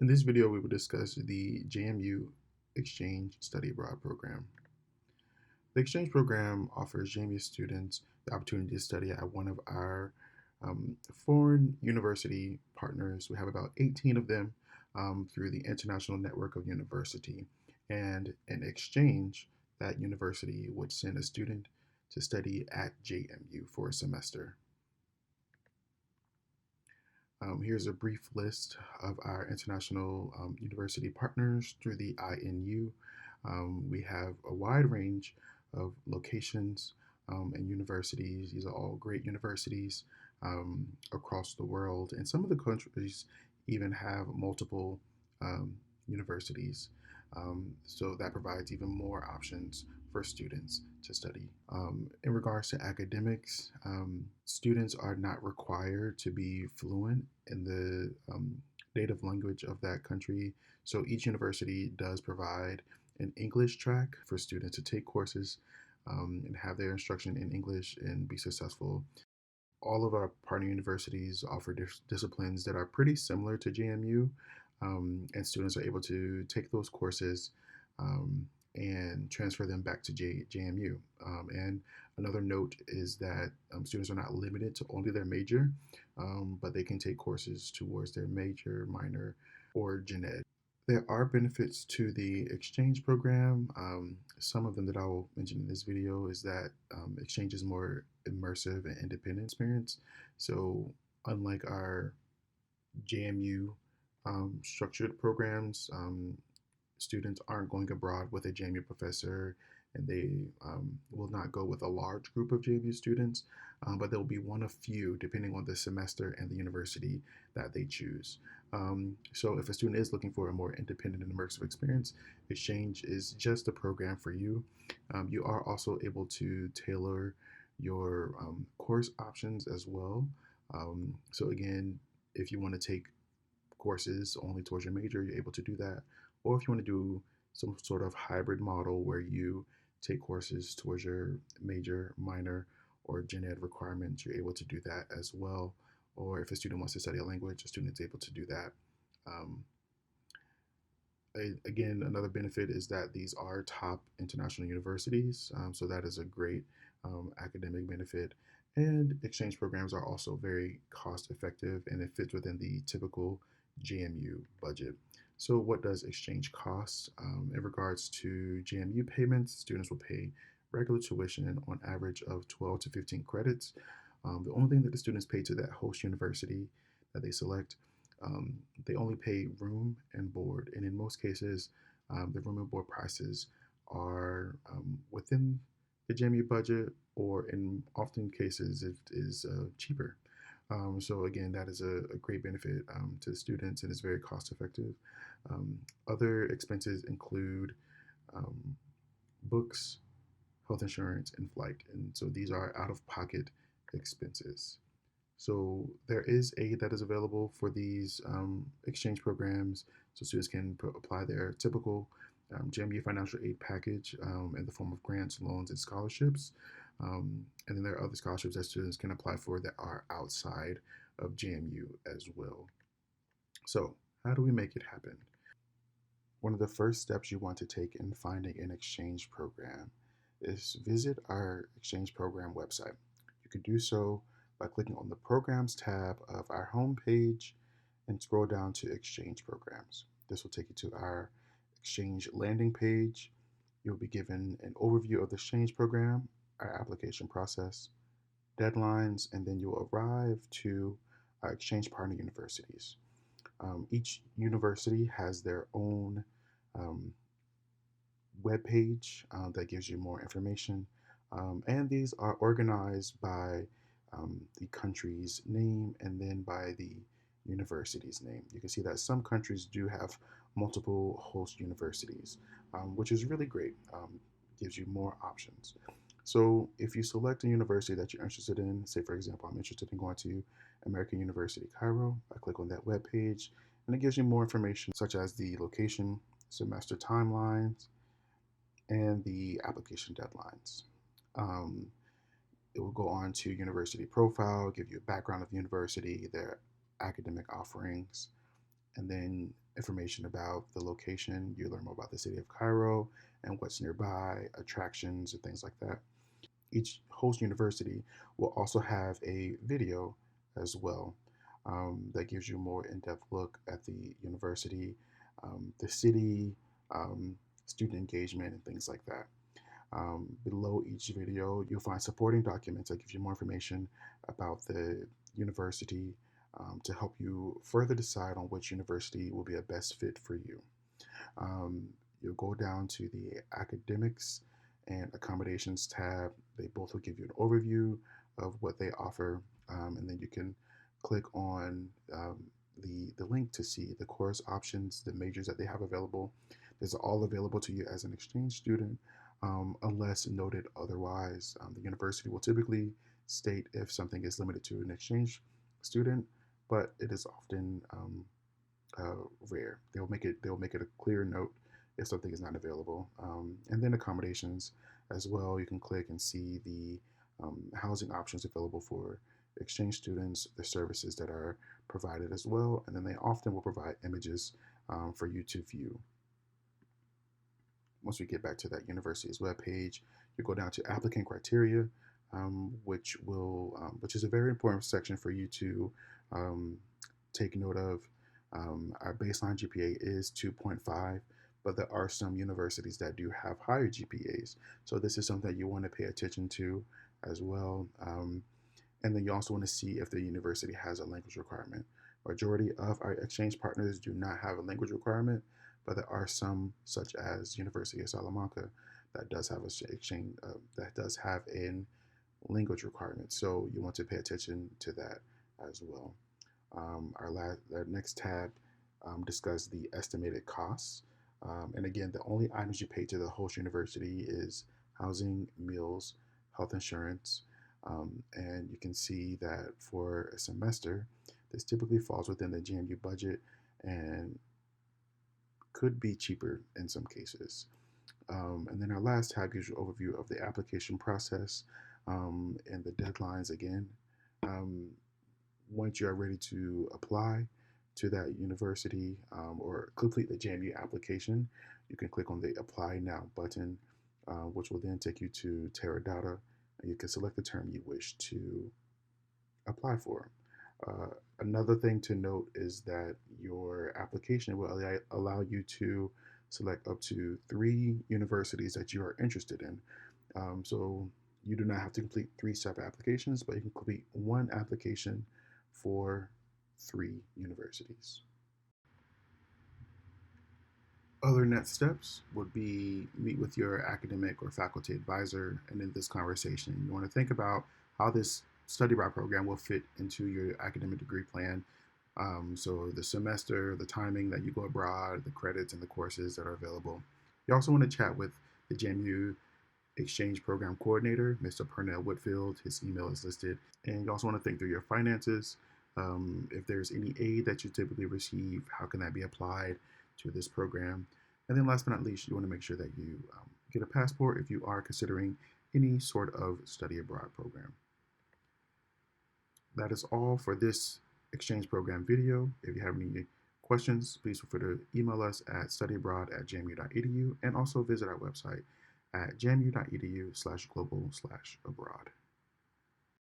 In this video, we will discuss the JMU Exchange Study Abroad Program. The exchange program offers JMU students the opportunity to study at one of our foreign university partners. We have about 18 of them through the International Network of University. And in exchange, that university would send a student to study at JMU for a semester. Here's a brief list of our international university partners through the INU. We have a wide range of locations and universities. These are all great universities across the world, and some of the countries even have multiple um, universities. So that provides even more options for students to study. In regards to academics, students are not required to be fluent in the native language of that country. So each university does provide an English track for students to take courses and have their instruction in English and be successful. All of our partner universities offer disciplines that are pretty similar to JMU, and students are able to take those courses um, and transfer them back to JMU. And another note is that students are not limited to only their major, but they can take courses towards their major, minor, or gen ed. There are benefits to the exchange program. Some of them that I will mention in this video is that exchange is more immersive and independent experience. So unlike our JMU structured programs, students aren't going abroad with a JMU professor, and they will not go with a large group of JMU students, but there will be one of few depending on the semester and the university that they choose. So if a student is looking for a more independent and immersive experience, Exchange is just the program for you. You are also able to tailor your course options as well. So again, if you want to take courses only towards your major, you're able to do that. Or if you want to do some sort of hybrid model where you take courses towards your major, minor, or gen ed requirements, you're able to do that as well. Or if a student wants to study a language, a student is able to do that. Um, Again, another benefit is that these are top international universities, so that is a great academic benefit. And exchange programs are also very cost effective, and it fits within the typical JMU budget. So, what does exchange cost? In regards to JMU payments, students will pay regular tuition on average of 12 to 15 credits. The only thing that the students pay to that host university that they select, they only pay room and board. And in most cases, the room and board prices are within the JMU budget, or in often cases, it is cheaper. So again, that is a great benefit to students, and is very cost effective. Other expenses include um, books, health insurance, and flight. And so these are out of pocket expenses. So there is aid that is available for these exchange programs, so students can apply their typical JMU financial aid package in the form of grants, loans, and scholarships. And then there are other scholarships that students can apply for that are outside of JMU as well. So how do we make it happen? One of the first steps you want to take in finding an exchange program is visit our exchange program website. You can do so by clicking on the Programs tab of our homepage and scroll down to Exchange Programs. This will take you to our Exchange landing page. You'll be given an overview of the exchange program, our application process, deadlines, and then you'll arrive to our exchange partner universities. Each university has their own um, web page that gives you more information. And these are organized by the country's name and then by the university's name. You can see that some countries do have multiple host universities, which is really great. Gives you more options. So if you select a university that you're interested in, say for example, I'm interested in going to American University Cairo, I click on that web page and it gives you more information such as the location, semester timelines, and the application deadlines. Um, it will go on to university profile, give you a background of the university, their academic offerings, and then information about the location. You learn more about the city of Cairo and what's nearby, attractions, and things like that. Each host university will also have a video as well that gives you a more in-depth look at the university, the city, um, student engagement, and things like that. Below each video, you'll find supporting documents that give you more information about the university to help you further decide on which university will be a best fit for you. Um, you'll go down to the academics and accommodations tab. They both will give you an overview of what they offer, and then you can click on the link to see the course options, the majors that they have available. This is all available to you as an exchange student, unless noted otherwise. The university will typically state if something is limited to an exchange student, but it is often rare. They'll make it a clear note if something is not available. And then accommodations as well. You can click and see the housing options available for exchange students, the services that are provided as well, and then they often will provide images for you to view. Once we get back to that university's webpage, you go down to applicant criteria, which is a very important section for you to um, take note of. Our baseline GPA is 2.5, but there are some universities that do have higher GPAs. So this is something that you want to pay attention to as well. And then you also want to see if the university has a language requirement. Majority of our exchange partners do not have a language requirement, but there are some, such as University of Salamanca, that does have a exchange that does have a language requirement. So you want to pay attention to that as well. Our next tab discuss the estimated costs. And again, the only items you pay to the host university is housing, meals, health insurance, and you can see that for a semester, this typically falls within the JMU budget and could be cheaper in some cases. And then our last tab gives you an overview of the application process and the deadlines again. Um, Once you are ready to apply to that university or complete the JMU application, you can click on the Apply Now button, which will then take you to Teradata, and you can select the term you wish to apply for. Uh, Another thing to note is that your application will allow you to select up to 3 universities that you are interested in. So you do not have to complete 3 separate applications, but you can complete one application for 3 universities. Other next steps would be meet with your academic or faculty advisor, and in this conversation, you want to think about how this study abroad program will fit into your academic degree plan. So the semester, the timing that you go abroad, the credits and the courses that are available. You also want to chat with the JMU Exchange Program Coordinator, Mr. Purnell Whitfield. His email is listed. And you also want to think through your finances. If there's any aid that you typically receive, how can that be applied to this program? And then last but not least, you want to make sure that you get a passport if you are considering any sort of study abroad program. That is all for this exchange program video. If you have any questions, please feel free to email us at studyabroad@jmu.edu and also visit our website at jmu.edu/global/abroad.